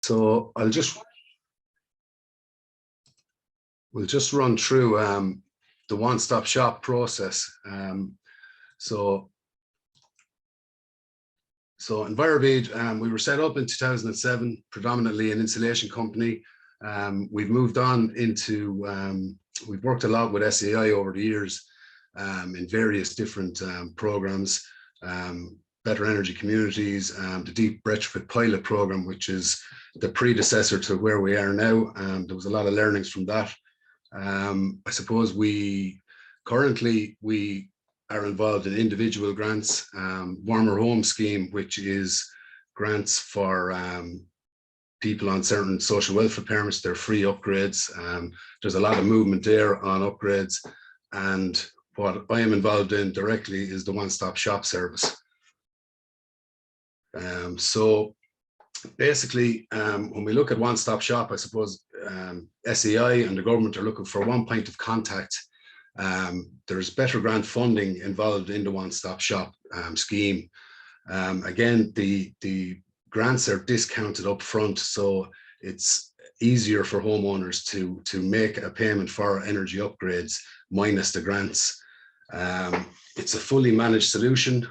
So we'll just run through the one-stop shop process. So Envirovid, we were set up in 2007, predominantly an insulation company. We've moved on into, we've worked a lot with SEI over the years in various different programs, Better Energy Communities, the Deep Retrofit Pilot Program, which is the predecessor to where we are now. There was a lot of learnings from that. I suppose we currently are involved in individual grants, Warmer Home Scheme, which is grants for people on certain social welfare permits. They're free upgrades. There's a lot of movement there on upgrades. And what I am involved in directly is the one-stop shop service. So basically, when we look at one-stop shop, I suppose SEI and the government are looking for one point of contact. There's better grant funding involved in the one-stop shop scheme. Again, the grants are discounted up front, so it's easier for homeowners to make a payment for energy upgrades minus the grants. It's a fully managed solution.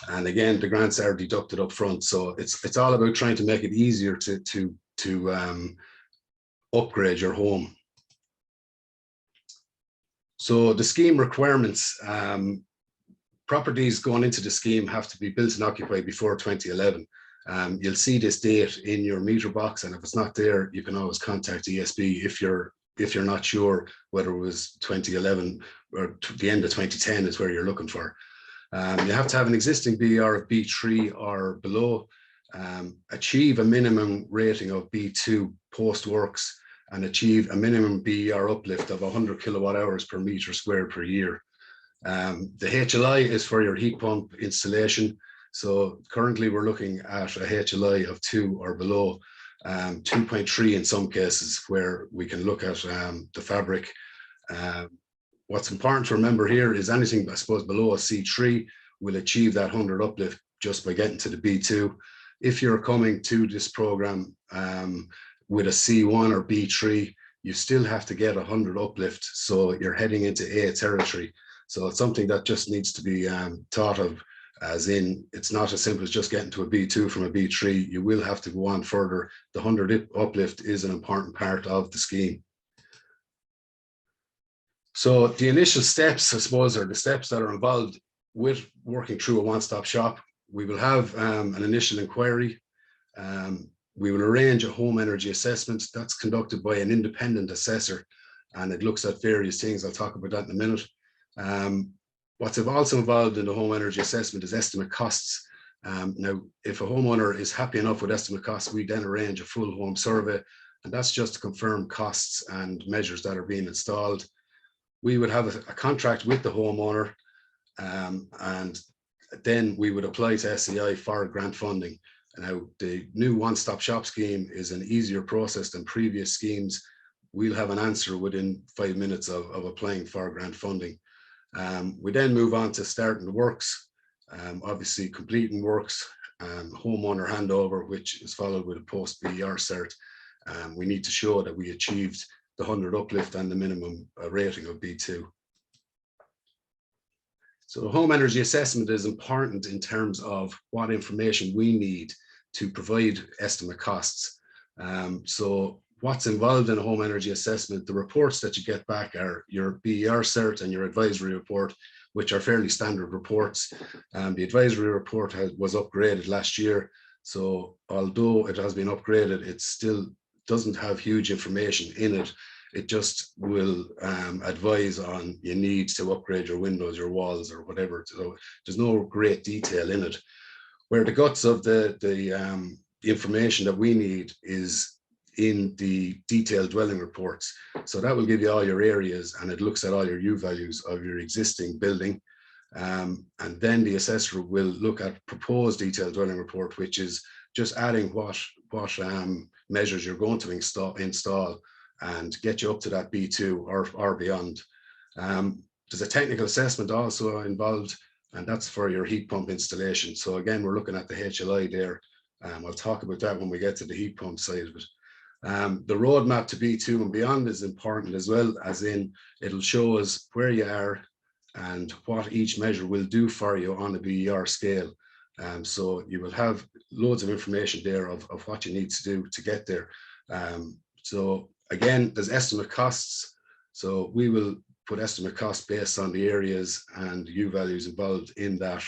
And again, the grants are deducted up front. So it's all about trying to make it easier to upgrade your home. So the scheme requirements, properties going into the scheme have to be built and occupied before 2011. You'll see this date in your meter box, and if it's not there, you can always contact ESB if you're not sure whether it was 2011 or the end of 2010 is where you're looking for. You have to have an existing BER of B3 or below, achieve a minimum rating of B2 post-works, and achieve a minimum BER uplift of 100 kilowatt hours per meter squared per year. The HLI is for your heat pump installation. So currently we're looking at a HLI of 2 or below, 2.3 in some cases, where we can look at the fabric. What's important to remember here is anything, I suppose, below a C3 will achieve that 100 uplift just by getting to the B2. If you're coming to this program with a C1 or B3, you still have to get 100 uplift. So you're heading into A territory. So it's something that just needs to be thought of, as in, it's not as simple as just getting to a B2 from a B3. You will have to go on further. The 100 uplift is an important part of the scheme. So the initial steps, I suppose, are the steps that are involved with working through a one-stop shop. We will have an initial inquiry. We will arrange a home energy assessment that's conducted by an independent assessor, and it looks at various things. I'll talk about that in a minute. What's also involved in the home energy assessment is estimate costs. Now, if a homeowner is happy enough with estimate costs, we then arrange a full home survey, and that's just to confirm costs and measures that are being installed. We would have a contract with the homeowner, and then we would apply to SEI for grant funding. Now, the new one-stop shop scheme is an easier process than previous schemes. We'll have an answer within 5 minutes of applying for grant funding. We then move on to starting the works, obviously completing works, homeowner handover, which is followed with a post-BER cert. We need to show that we achieved the 100 uplift and the minimum rating of B2. So the home energy assessment is important in terms of what information we need to provide estimate costs. So what's involved in a home energy assessment, the reports that you get back are your BER cert and your advisory report, which are fairly standard reports. The advisory report was upgraded last year. So although it has been upgraded, it still doesn't have huge information in it. It just will advise on you need to upgrade your windows, your walls, or whatever. So there's no great detail in it. Where the guts of the information that we need is in the detailed dwelling reports. So that will give you all your areas, and it looks at all your U values of your existing building. And then the assessor will look at proposed detailed dwelling report, which is just adding what measures you're going to install and get you up to that B2 or beyond. There's a technical assessment also involved, and that's for your heat pump installation. So again, we're looking at the HLI there. I'll talk about that when we get to the heat pump side of it. The roadmap to B2 and beyond is important as well, as in it'll show us where you are and what each measure will do for you on a BER scale. So you will have loads of information there of what you need to do to get there. So again, there's estimate costs. So we will put estimate costs based on the areas and U values involved in that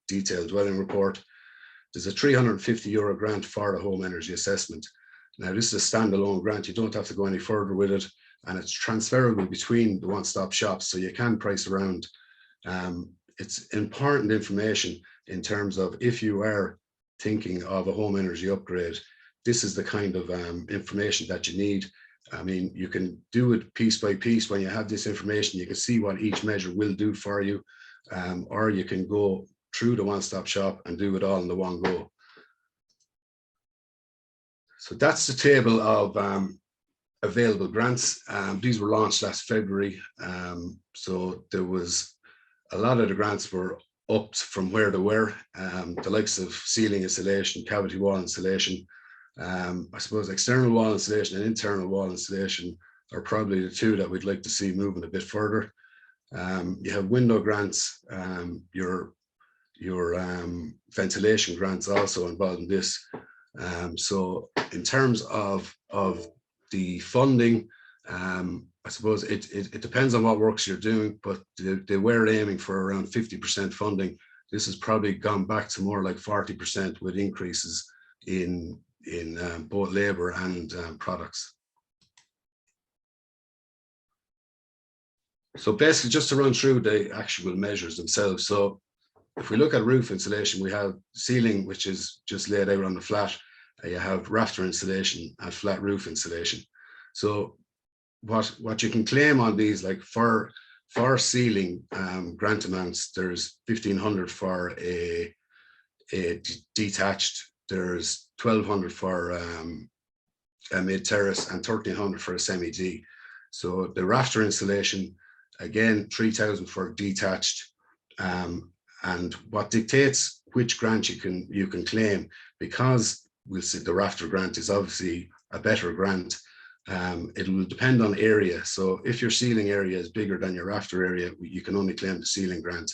detailed dwelling report. There's a €350 grant for the home energy assessment. Now, this is a standalone grant. You don't have to go any further with it, and it's transferable between the one-stop shops, so you can price around. It's important information in terms of if you are thinking of a home energy upgrade, this is the kind of information that you need. I mean, you can do it piece by piece. When you have this information, you can see what each measure will do for you, or you can go through the one-stop shop and do it all in the one go. So that's the table of available grants. These were launched last February. So there was a lot of the grants were upped from where they were. The likes of ceiling insulation, cavity wall insulation. I suppose external wall insulation and internal wall insulation are probably the two that we'd like to see moving a bit further. You have window grants, your ventilation grants also involved in this. So in terms of the funding, I suppose it depends on what works you're doing, but they were aiming for around 50% funding. This has probably gone back to more like 40% with increases in both labor and products. So basically, just to run through the actual measures themselves. So if we look at roof insulation, we have ceiling, which is just laid out on the flat. You have rafter insulation and flat roof insulation. So what you can claim on these, like for ceiling grant amounts, there's 1,500 for a detached, there's 1,200 for a mid-terrace and 1,300 for a semi-D. So the rafter insulation, again, 3,000 for detached. And what dictates which grant you can claim, because we'll see the rafter grant is obviously a better grant. It will depend on area. So if your ceiling area is bigger than your rafter area, you can only claim the ceiling grant,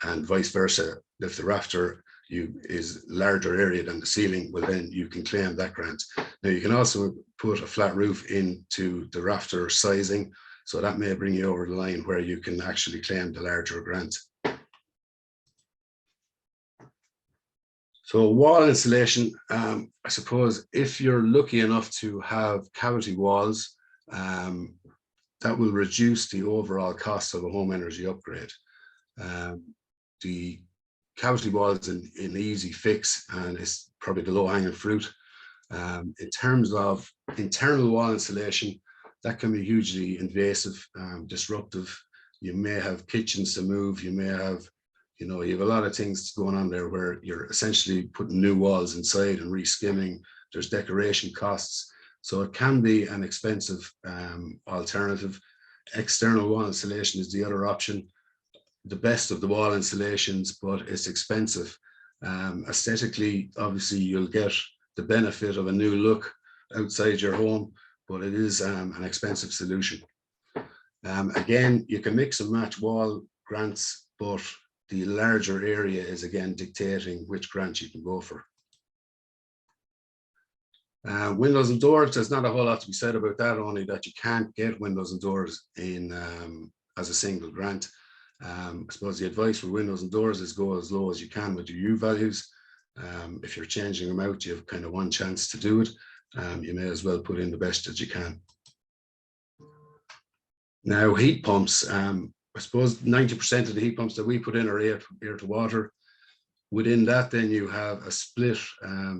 and vice versa. If the rafter is larger area than the ceiling, well, then you can claim that grant. Now, you can also put a flat roof into the rafter sizing, so that may bring you over the line where you can actually claim the larger grant. So wall insulation, I suppose if you're lucky enough to have cavity walls, that will reduce the overall cost of a home energy upgrade. The cavity walls an easy fix, and it's probably the low-hanging fruit. In terms of internal wall insulation, that can be hugely invasive, disruptive. You may have kitchens to move, you may have, you have a lot of things going on there where you're essentially putting new walls inside and re-skimming. There's decoration costs. So it can be an expensive alternative. External wall insulation is the other option. The best of the wall insulations, but it's expensive. Aesthetically, obviously, you'll get the benefit of a new look outside your home, but it is an expensive solution. Again, you can mix and match wall grants, but the larger area is again dictating which grant you can go for. Windows and doors, there's not a whole lot to be said about that, only that you can't get windows and doors in as a single grant. I suppose the advice for windows and doors is go as low as you can with your U values. If you're changing them out, you have kind of one chance to do it. You may as well put in the best that you can. Now, heat pumps, I suppose 90% of the heat pumps that we put in are air to water. Within that, then you have a split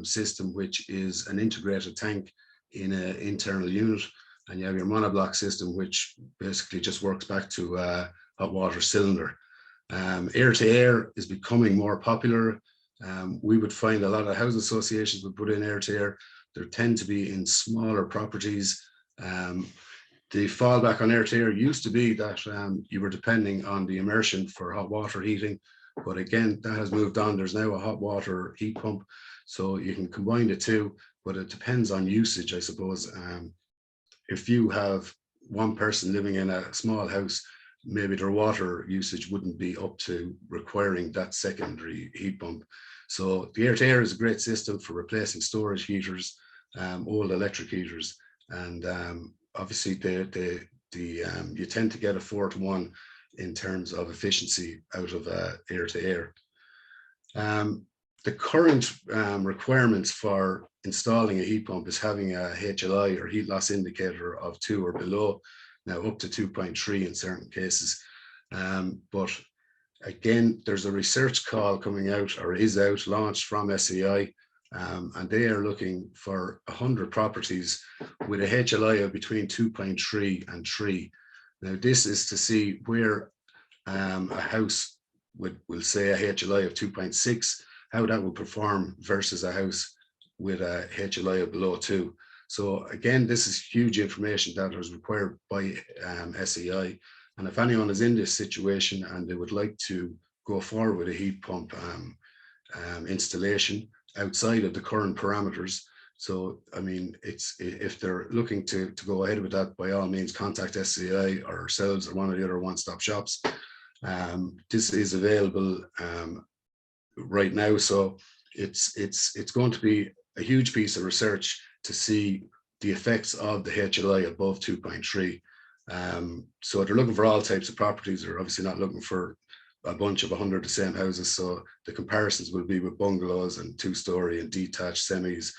system, which is an integrated tank in an internal unit. And you have your monoblock system, which basically just works back to a hot water cylinder. Air to air is becoming more popular. We would find a lot of housing associations would put in air to air. There tend to be in smaller properties. The fallback on air to air used to be that you were depending on the immersion for hot water heating, but again, that has moved on. There's now a hot water heat pump. So you can combine the two, but it depends on usage, I suppose. If you have one person living in a small house, maybe their water usage wouldn't be up to requiring that secondary heat pump. So the air-to-air is a great system for replacing storage heaters, old electric heaters, and obviously you tend to get a 4-to-1 in terms of efficiency out of air-to-air. The current requirements for installing a heat pump is having a HLI or heat loss indicator of 2 or below, now up to 2.3 in certain cases. But again, there's a research call coming out, or is out, launched from SEI, and they are looking for 100 properties with a HLI of between 2.3 and 3. Now, this is to see where a house will say a HLI of 2.6, how that will perform versus a house with a HLI of below 2. So again, this is huge information that is required by SEI. And if anyone is in this situation and they would like to go forward with a heat pump installation outside of the current parameters, so I mean, if they're looking to go ahead with that, by all means, contact SEI or ourselves or one of the other one-stop shops. This is available right now, so it's going to be a huge piece of research to see the effects of the HLI above 2.3. So they're looking for all types of properties. They're obviously not looking for a bunch of 100 the same houses. So the comparisons will be with bungalows and 2-story and detached semis,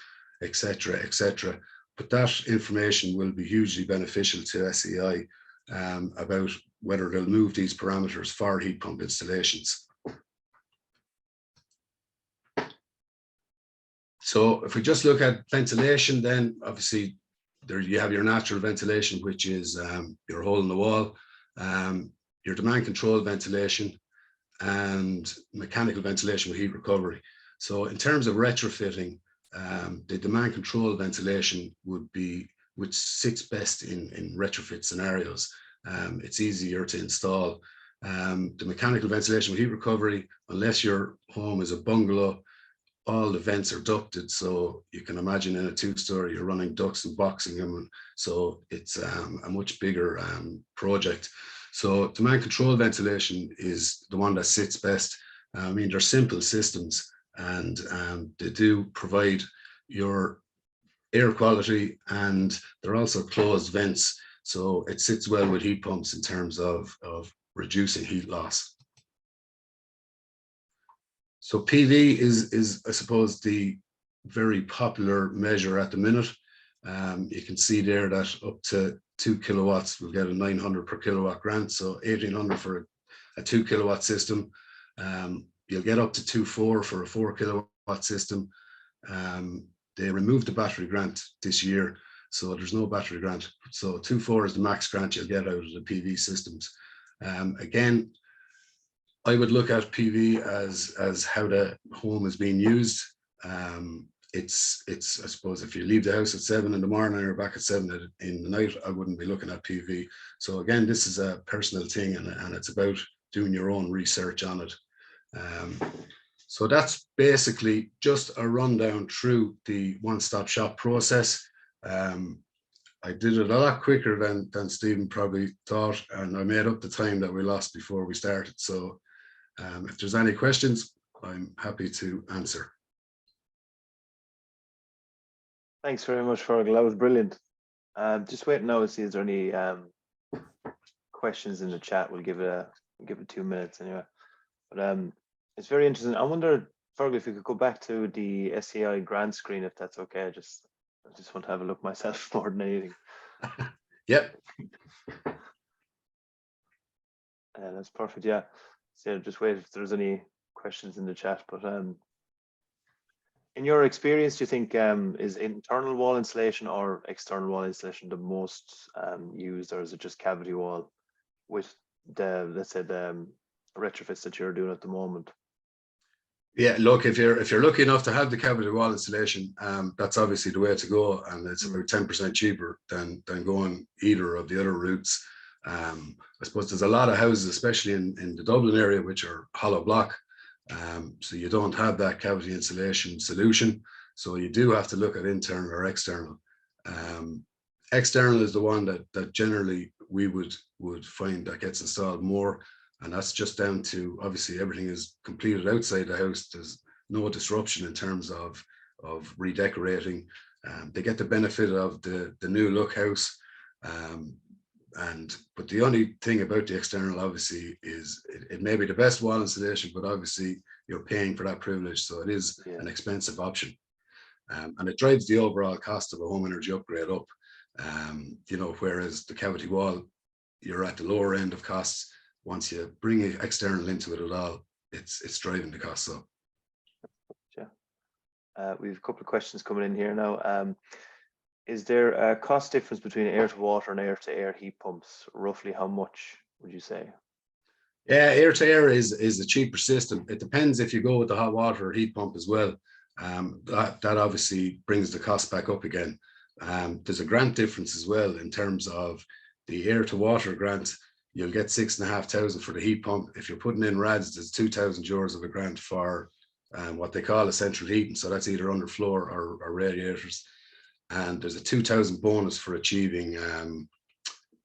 etc., etc. But that information will be hugely beneficial to SEI about whether they'll move these parameters for heat pump installations. So if we just look at ventilation, then obviously there you have your natural ventilation, which is your hole in the wall, your demand control ventilation, and mechanical ventilation with heat recovery. So in terms of retrofitting, the demand control ventilation which sits best in retrofit scenarios. It's easier to install. The mechanical ventilation with heat recovery, unless your home is a bungalow, all the vents are ducted, so you can imagine in a 2-story you're running ducts and boxing them, and so it's a much bigger project. So demand control ventilation is the one that sits best. I mean, they're simple systems, and they do provide your air quality, and they're also closed vents, so it sits well with heat pumps in terms of reducing heat loss. So PV is, I suppose, the very popular measure at the minute. You can see there that up to 2 kilowatts, we'll get a 900 per kilowatt grant, so 1800 for a 2 kilowatt system. You'll get up to 2.4 for a 4 kilowatt system. They removed the battery grant this year, so there's no battery grant. So 2.4 is the max grant you'll get out of the PV systems. Again, I would look at PV as how the home is being used. It's I suppose if you leave the house at 7 in the morning or back at 7 in the night, I wouldn't be looking at PV. So again, this is a personal thing, and it's about doing your own research on it. So that's basically just a rundown through the one-stop shop process. I did it a lot quicker than Stephen probably thought, and I made up the time that we lost before we started. So if there's any questions, I'm happy to answer. Thanks very much, Fergal. That was brilliant. Just waiting now to see is there any questions in the chat. We'll give it 2 minutes anyway. But it's very interesting. I wonder, Fergal, if you could go back to the SEI grant screen, if that's okay. I just want to have a look myself more than anything. Yep. That's perfect. Yeah. So just wait if there's any questions in the chat. But in your experience, do you think is internal wall insulation or external wall insulation the most used, or is it just cavity wall with the, let's say, the retrofits that you're doing at the moment? Yeah, look, if you're lucky enough to have the cavity wall insulation, that's obviously the way to go, and it's about 10% cheaper than going either of the other routes. I suppose there's a lot of houses, especially in the Dublin area, which are hollow block, So you don't have that cavity insulation solution. So you do have to look at internal or external. External is the one that generally we would find that gets installed more. And that's just down to, obviously, everything is completed outside the house. There's no disruption in terms of redecorating. They get the benefit of the new look house. But the only thing about the external, obviously, is it may be the best wall insulation, but obviously you're paying for that privilege. So it is an expensive option. And it drives the overall cost of a home energy upgrade up. You know, whereas the cavity wall, you're at the lower end of costs. Once you bring external into it at all, it's driving the costs up. Yeah. We have a couple of questions coming in here now. Is there a cost difference between air to water and air to air heat pumps? Roughly how much would you say? Yeah, air to air is a cheaper system. It depends if you go with the hot water or heat pump as well. That obviously brings the cost back up again. There's a grant difference as well in terms of the air to water grant. You'll get 6,500 for the heat pump. If you're putting in RADs, there's €2,000 of a grant for what they call essential heating. So that's either underfloor or radiators. And there's a 2,000 bonus for achieving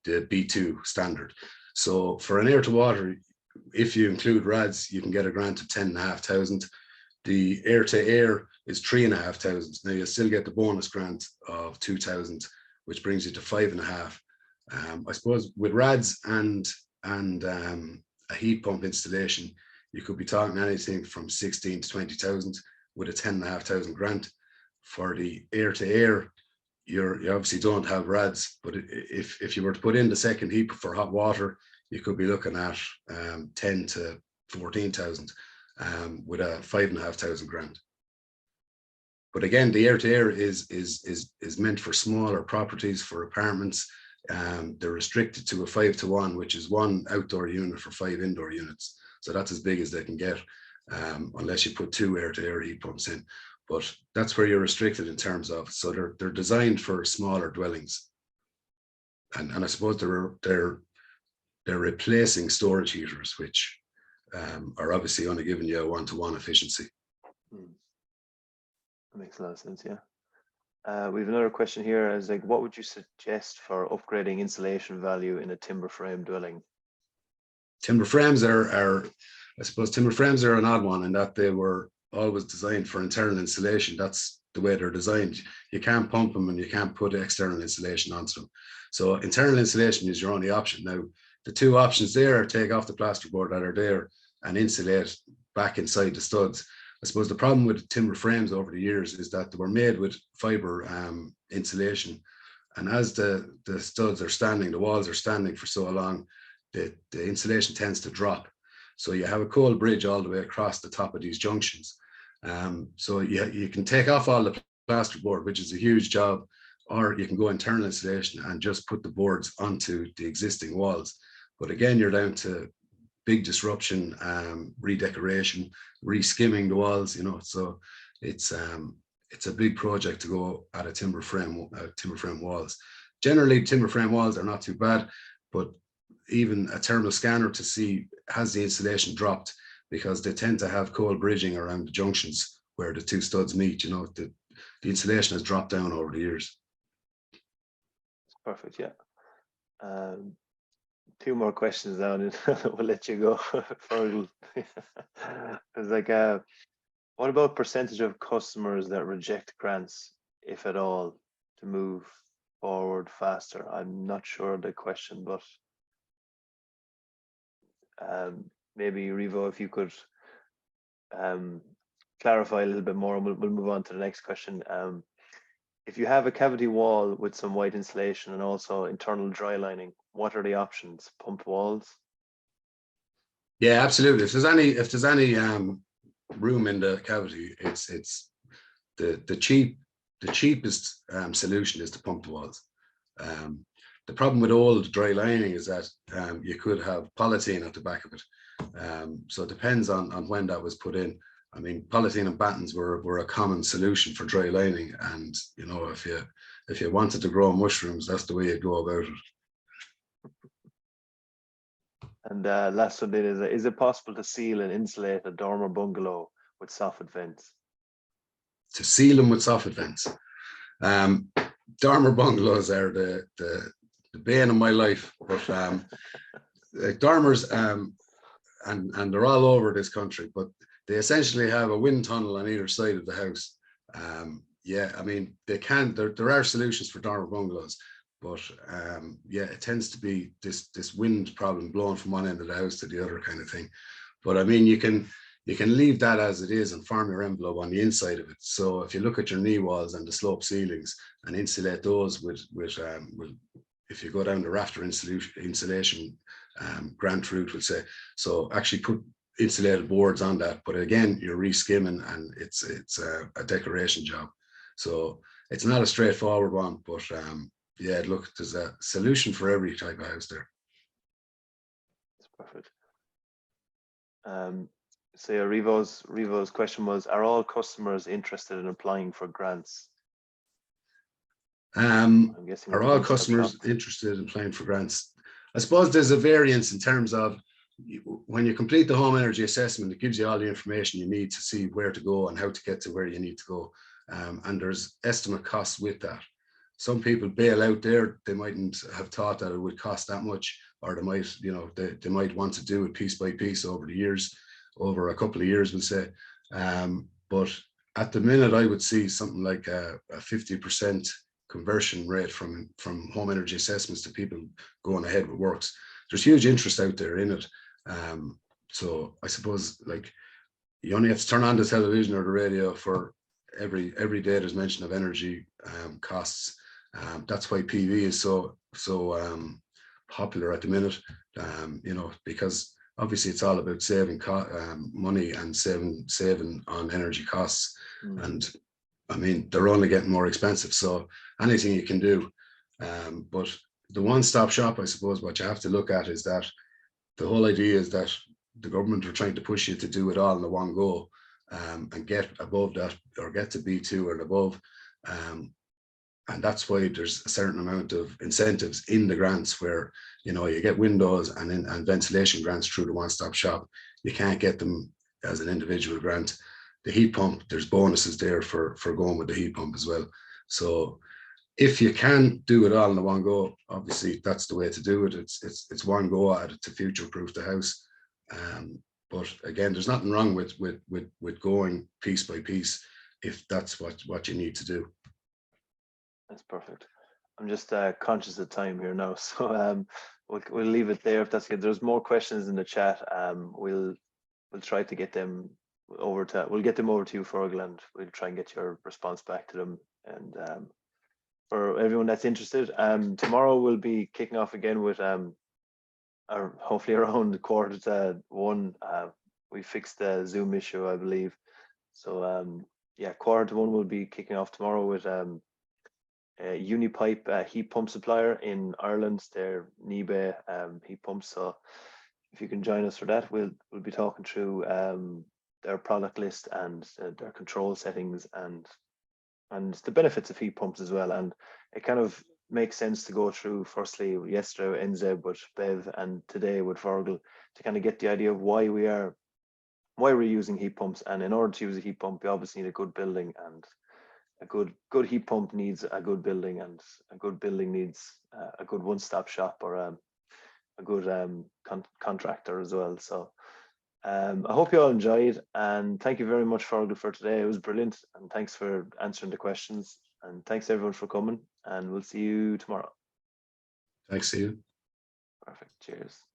the B2 standard. So for an air to water, if you include RADs, you can get a grant of 10,500. The air to air is 3,500. Now you still get the bonus grant of 2,000, which brings you to 5,500. I suppose with RADs and a heat pump installation, you could be talking anything from 16 to 20,000 with a 10,500 grant. For the air to air, you obviously don't have RADs, but if you were to put in the second heat for hot water, you could be looking at 10 to 14,000 with a 5,500 grant. But again, the air to air is meant for smaller properties, for apartments. They're restricted to a 5-to-1, which is 1 outdoor unit for 5 indoor units. So that's as big as they can get, unless you put 2 air to air heat pumps in. But that's where you're restricted in terms of, so they're designed for smaller dwellings. And I suppose they're replacing storage heaters, which are obviously only giving you a 1-to-1 efficiency. That makes a lot of sense, yeah. We have another question here. Is like, what would you suggest for upgrading insulation value in a timber frame dwelling? Timber frames are I suppose timber frames are an odd one in that they were always designed for internal insulation. That's the way they're designed. You can't pump them and you can't put external insulation onto them. So internal insulation is your only option. Now, the two options there are take off the plasterboard that are there and insulate back inside the studs. I suppose the problem with timber frames over the years is that they were made with fiber insulation. And as the studs are standing, the walls are standing for so long, the insulation tends to drop. So you have a cold bridge all the way across the top of these junctions. So you can take off all the plasterboard, which is a huge job, or you can go internal insulation and just put the boards onto the existing walls. But again, you're down to big disruption, redecoration, re-skimming the walls, you know. So it's a big project to go at a timber frame walls. Generally, timber frame walls are not too bad, but even a thermal scanner to see has the insulation dropped, because they tend to have cold bridging around the junctions where the two studs meet. You know, the insulation has dropped down over the years. Perfect, yeah. 2 more questions now, and we'll let you go. It's like, what about percentage of customers that reject grants, if at all, to move forward faster? I'm not sure of the question, but maybe Revo, if you could clarify a little bit more, and we'll move on to the next question. If you have a cavity wall with some white insulation and also internal dry lining, what are the options? Pumped walls? Yeah, absolutely. If there's any room in the cavity, it's the cheapest solution is to pump the walls. The problem with old dry lining is that you could have polythene at the back of it. So it depends on when that was put in. I mean, polythene and battens were a common solution for dry lining, and you know, if you wanted to grow mushrooms, that's the way you go about it. And last one then is it possible to seal and insulate a dormer bungalow with soffit vents? To seal them with soffit vents. Dormer bungalows are the bane of my life, but like dormers, and they're all over this country, but they essentially have a wind tunnel on either side of the house. Yeah, I mean, there are solutions for dormer bungalows, but yeah, it tends to be this wind problem blowing from one end of the house to the other kind of thing. But I mean, you can leave that as it is and form your envelope on the inside of it. So if you look at your knee walls and the slope ceilings and insulate those with if you go down the rafter insulation grant route, we'll say, so actually put insulated boards on that, but again, you're re-skimming and it's a decoration job. So it's not a straightforward one, but yeah, look, there's a solution for every type of house there. That's perfect. So yeah, Revo's question was, are all customers interested in applying for grants? I'm guessing are all customers interested in applying for grants? I suppose there's a variance in terms of when you complete the home energy assessment, it gives you all the information you need to see where to go and how to get to where you need to go. And there's estimate costs with that. Some people bail out there, they mightn't have thought that it would cost that much, or they might, you know, they might want to do it piece by piece over the years, over a couple of years, we'll say. But at the minute, I would see something like a 50% conversion rate from home energy assessments to people going ahead with works. There's huge interest out there in it. So I suppose, like, you only have to turn on the television or the radio for every day there's mention of energy costs. That's why PV is so popular at the minute, you know, because obviously it's all about saving money and saving on energy costs. And I mean, they're only getting more expensive, so anything you can do. But the one-stop shop, I suppose, what you have to look at is that the whole idea is that the government are trying to push you to do it all in the one go, and get above that, or get to B2 and above. And that's why there's a certain amount of incentives in the grants where, you know, you get windows and ventilation grants through the one-stop shop. You can't get them as an individual grant. The heat pump, there's bonuses there for going with the heat pump as well. So if you can do it all in the one go, obviously that's the way to do it. It's one go at it to future-proof the house. But again, there's nothing wrong with going piece by piece if that's what you need to do. That's perfect. I'm just conscious of time here now, so we'll leave it there if that's good. There's more questions in the chat. We'll try to get them over to. We'll get them over to you, Fergal, and we'll try and get your response back to them. And for everyone that's interested, tomorrow we'll be kicking off again with hopefully around 1:15. We fixed the Zoom issue, I believe. So yeah, 1:15 we'll be kicking off tomorrow with Unipipe heat pump supplier in Ireland. They're NZEB heat pumps. So if you can join us for that, we'll be talking through their product list and their control settings and the benefits of heat pumps as well. And it kind of makes sense to go through firstly yesterday with NZEB with Bev and today with Fergal to kind of get the idea of why we're using heat pumps. And in order to use a heat pump, you obviously need a good building, and a good heat pump needs a good building, and a good building needs a good one-stop shop or a good contractor as well. So I hope you all enjoyed, and thank you very much, Fergal, for today. It was brilliant, and thanks for answering the questions, and thanks everyone for coming, and we'll see you tomorrow. Thanks to you. Perfect. Cheers.